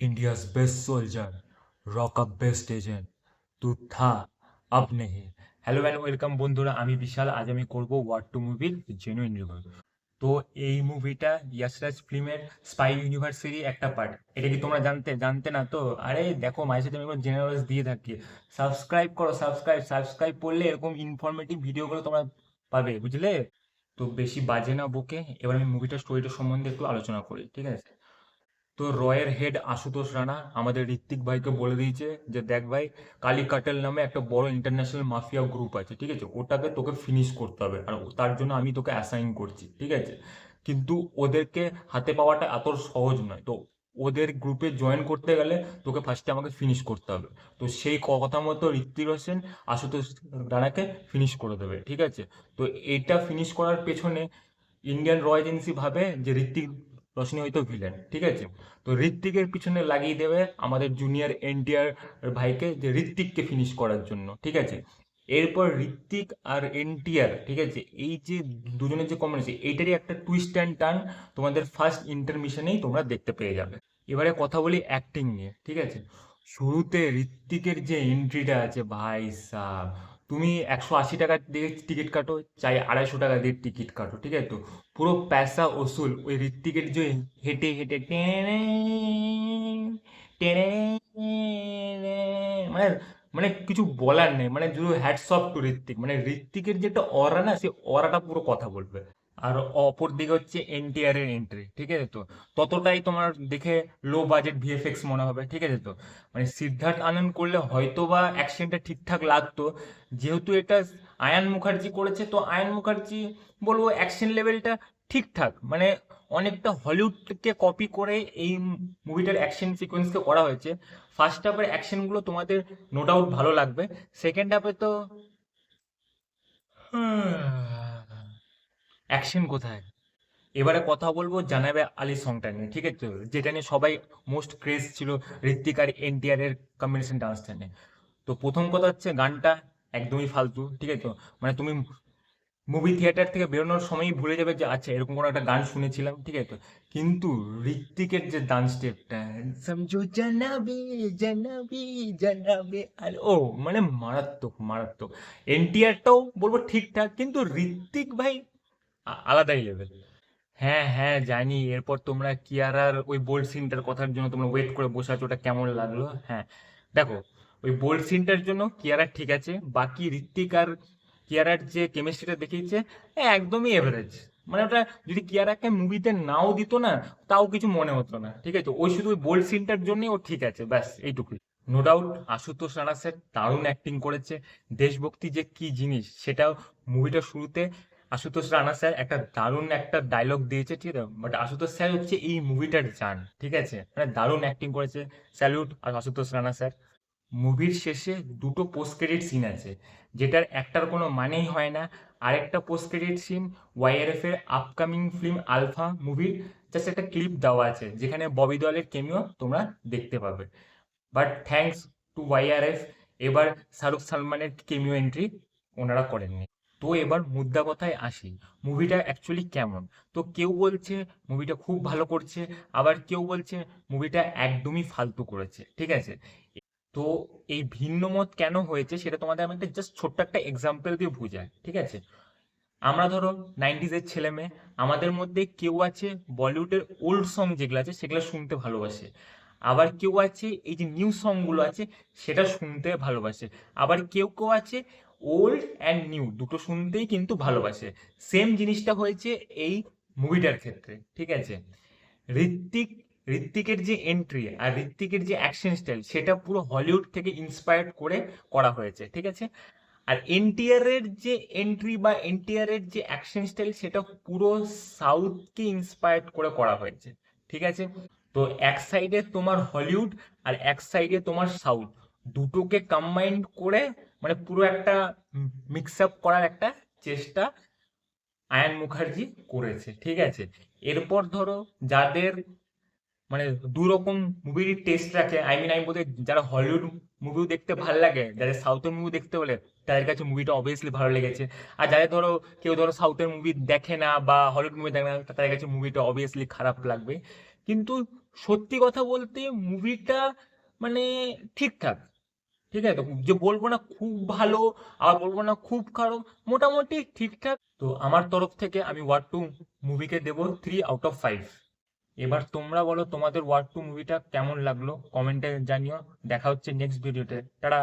India's best soldier rock up best agent तू था अब नहीं। হ্যালো অ্যান্ড ওয়েলকাম বন্ধুরা, আমি বিশাল। আজ আমি করব ওয়ার টু মুভির জেনুইন রিভিউ। তো এই মুভিটা ইয়াশরাজ ফিল্মের স্পাই ইউনিভার্সেরই একটা পার্ট। এটা কি তোমরা জানতে জানতে না তো? আরে দেখো, মাঝে সাথে আমি কোনো জেনারেলস দিয়ে থাকি। সাবস্ক্রাইব করো, সাবস্ক্রাইব করলে এরকম ইনফরমেটিভ ভিডিওগুলো তোমরা পাবে, বুঝলে? তো বেশি বাজে না বকে এবার আমি মুভিটার স্টোরিটা সম্বন্ধে একটু আলোচনা করি, ঠিক আছে? তো রয়ের হেড আশুতোষ রানা আমাদের ঋত্বিক ভাইকে বলে দিয়েছে যে দেখ ভাই, কালী কাটেল নামে একটা বড় ইন্টারন্যাশনাল মাফিয়া গ্রুপ আছে, ঠিক আছে? ওটাকে তোকে ফিনিশ করতে হবে, আর তার জন্য আমি তোকে অ্যাসাইন করছি, ঠিক আছে? কিন্তু ওদেরকে হাতে পাওয়াটা এত সহজ নয়। তো ওদের গ্রুপে জয়েন করতে গেলে তোকে ফার্স্টে আমাকে ফিনিশ করতে হবে। তো সেই কথা মতো ঋত্বিক রোশন আশুতোষ রানাকে ফিনিশ করে দেবে, ঠিক আছে? তো এটা ফিনিশ করার পেছনে ইন্ডিয়ান র এজেন্সি ভাবে যে ঋত্বিক রোশনই হয়তো ভিলেন, ঠিক আছে? তো ঋত্বিকের পিছনে লাগিয়ে দেবে আমাদের জুনিয়র এনটিআর ভাইকে, যে ঋত্বিককে ফিনিশ করার জন্য, ঠিক আছে? এরপর ঋত্বিক আর এনটিআর, ঠিক আছে, এই যে দুজনের যে কম্বিনেশন, এইটারই একটা টুইস্ট অ্যান্ড টার্ন তোমাদের ফার্স্ট ইন্টারমিশনেই তোমরা দেখতে পেয়ে যাবে। এবারে কথা বলি অ্যাক্টিং নিয়ে, ঠিক আছে? শুরুতে ঋত্বিকের যে এন্ট্রিটা আছে, ভাই সাহ, তুমি 180 টাকা দিয়ে টিকিট কাটো, চাই 250 টাকা দিয়ে টিকিট কাটো, ঠিক আছে? তো পুরো পয়সা ওসুল ওই ঋত্বিকের যে হেঁটে হেঁটে টেনে টেনে মানে মানে কিছু বলার নেই, মানে শুধু হ্যাটস অফ টু ঋত্বিক। মানে ঋত্বিকের যে একটা অরা না, সেই অরাটা পুরো কথা বলবে। আর অপর দিকে হচ্ছে এনটিআর এর এন্ট্রি, ঠিক আছে? তো ততটাই তোমার দেখে লো বাজেট ভিএফএক্স মনে হবে, ঠিক আছে? তো মানে সিদ্ধার্থ আনন্দ করলে হয়তো বা অ্যাকশনটা ঠিকঠাক লাগতো। যেহেতু এটা আয়ান মুখার্জি করেছে, তো আয়ান মুখার্জি বলবো অ্যাকশন লেভেলটা ঠিকঠাক, মানে অনেকটা হলিউডকে কপি করে এই মুভিটার অ্যাকশন সিকোয়েন্সকে করা হয়েছে। ফার্স্ট হাফের অ্যাকশনগুলো তোমাদের নো ডাউট ভালো লাগবে। সেকেন্ড হাফে তো অ্যাকশন কোথায়? এবারে কথা বলবো জানাবে আলী সংটা নিয়ে, ঠিক আছে? যেটা নিয়ে সবাই মোস্ট ক্রেজ ছিল ঋত্বিক আর এনটিআর এর কম্বিনেশন ডান্সটা নিয়ে। তো প্রথম কথা হচ্ছে গানটা একদমই ফালতু, ঠিক আছে? তো মানে তুমি মুভি থিয়েটার থেকে বেরোনোর সময়ই ভুলে যাবে যে আচ্ছা এরকম কোনো একটা গান শুনেছিলাম, ঠিক আছে? তো কিন্তু ঋত্বিকের যে ডান্স স্টেপটা, সমঝো জানাবি জানাবি জানাবে, আর ও মানে মারাত্মক মারাত্মক। এনটিআরটাও বলবো ঠিকঠাক, কিন্তু ঋত্বিক ভাই আলাদাই লেভেল। হ্যাঁ হ্যাঁ জানি, এরপর তোমরা কিয়ারার ওই বোল্ড সিনটার কথার জন্য তোমরা ওয়েট করে বসে আছো, ওটা কেমন লাগলো। হ্যাঁ, দেখো, ওই বোল্ড সিনটার জন্য কিয়ারা ঠিক আছে, বাকি ঋত্বিক আর কিয়ারার যে কেমিস্ট্রিটা দেখিয়েছে একদমই এভারেজ। মানে ওটা যদি কিয়ারাকে মুভিতে নাও দিত না, তাও কিছু মনে হতো না, ঠিক আছে? ওই শুধু ওই বোল্ড সিনটার জন্যই ও ঠিক আছে, ব্যাস এইটুকুই। No doubt Ashutosh Rana sir দারুণ অ্যাক্টিং করেছে। দেশভক্তি যে কি জিনিস সেটাও মুভিটার শুরুতে আশুতোষ রানা স্যার একটা দারুণ একটা ডায়লগ দিয়েছে, ঠিক আছে? বাট আশুতোষ স্যার হচ্ছে এই মুভিটার জান, ঠিক আছে? মানে দারুণ অ্যাক্টিং করেছে। স্যালুট আর আশুতোষ রানা স্যার। মুভির শেষে দুটো পোস্ট ক্রেডিট সিন আছে, যেটার একটার কোনো মানেই হয় না। আরেকটা পোস্ট ক্রেডিট সিন ওয়াইআরএফ এর আপকামিং ফিল্ম আলফা মুভির জাস্ট একটা ক্লিপ দেওয়া আছে, যেখানে ববি দেওয়ালের কেমিও তোমরা দেখতে পাবে। বাট থ্যাঙ্কস টু ওয়াইআরএফ, এবার শাহরুখ সালমানের কেমিও এন্ট্রি ওনারা করেননি। তো এবার মুদ্রা কথায় আসি, মুভিটা অ্যাকচুয়ালি কেমন? তো কেউ বলছে মুভিটা খুব ভালো করছে, আবার কেউ বলছে মুভিটা একদমই ফালতু করেছে, ঠিক আছে? তো এই ভিন্ন মত কেন হয়েছে সেটা তোমাদের আমি একটা জাস্ট ছোট্ট একটা এক্সাম্পল দিয়ে বুঝাই, ঠিক আছে? আমরা ধরো 90s এর ছেলে মেয়ে, আমাদের মধ্যে কেউ আছে বলিউডের ওল্ড সং যেগুলো আছে সেগুলো শুনতে ভালোবাসে, আবার কেউ আছে এই যে নিউ সং গুলো আছে সেটা শুনতে ভালোবাসে, আবার কেউ কেউ আছে ওল্ড অ্যান্ড নিউ দুটো শুনতেই কিন্তু ভালোবাসে। সেম জিনিসটা হয়েছে এই মুভিটার ক্ষেত্রে, ঠিক আছে? ঋত্বিক ঋত্বিকের যে এন্ট্রি আর ঋত্বিকের যে অ্যাকশন স্টাইল সেটা পুরো হলিউড থেকে ইন্সপায়ার্ড করে করা হয়েছে, ঠিক আছে? আর এনটিআর এর যে এন্ট্রি বা এনটিআর এর যে অ্যাকশন স্টাইল সেটা পুরো সাউথকে ইন্সপায়ার্ড করে করা হয়েছে, ঠিক আছে? তো এক সাইডে তোমার হলিউড আর এক সাইডে তোমার সাউথ, দুটোকে কম্বাইন্ড করে মানে পুরো একটা মিক্স আপ করার একটা চেষ্টা আয়ান মুখার্জি করেছে, ঠিক আছে? এরপর ধরো যাদের মানে দু রকম মুভির টেস্ট রাখে, আই মিন আমি বলতে যারা হলিউড মুভিও দেখতে ভালো লাগে, যাদের সাউথের মুভি দেখতে বলে তাদের কাছে মুভিটা অবভিয়াসলি ভালো লেগেছে। আর যাদের ধরো কেউ ধরো সাউথের মুভি দেখে না বা হলিউড মুভি দেখে না, তাদের কাছে মুভিটা অবভিয়াসলি খারাপ লাগবে। কিন্তু সত্যি কথা বলতে মুভিটা মানে ঠিকঠাক, ঠিক আছে, তো যে বলবো না খুব ভালো আর বলবো না খুব খারাপ, মোটামুটি ঠিকঠাক। তো আমার তরফ থেকে আমি ওয়ার টু মুভিকে দেবো 3/5। এবার তোমরা বলো তোমাদের ওয়ার টু মুভিটা কেমন লাগলো, কমেন্টে জানিও। দেখা হচ্ছে নেক্সট ভিডিওতে, টাটা।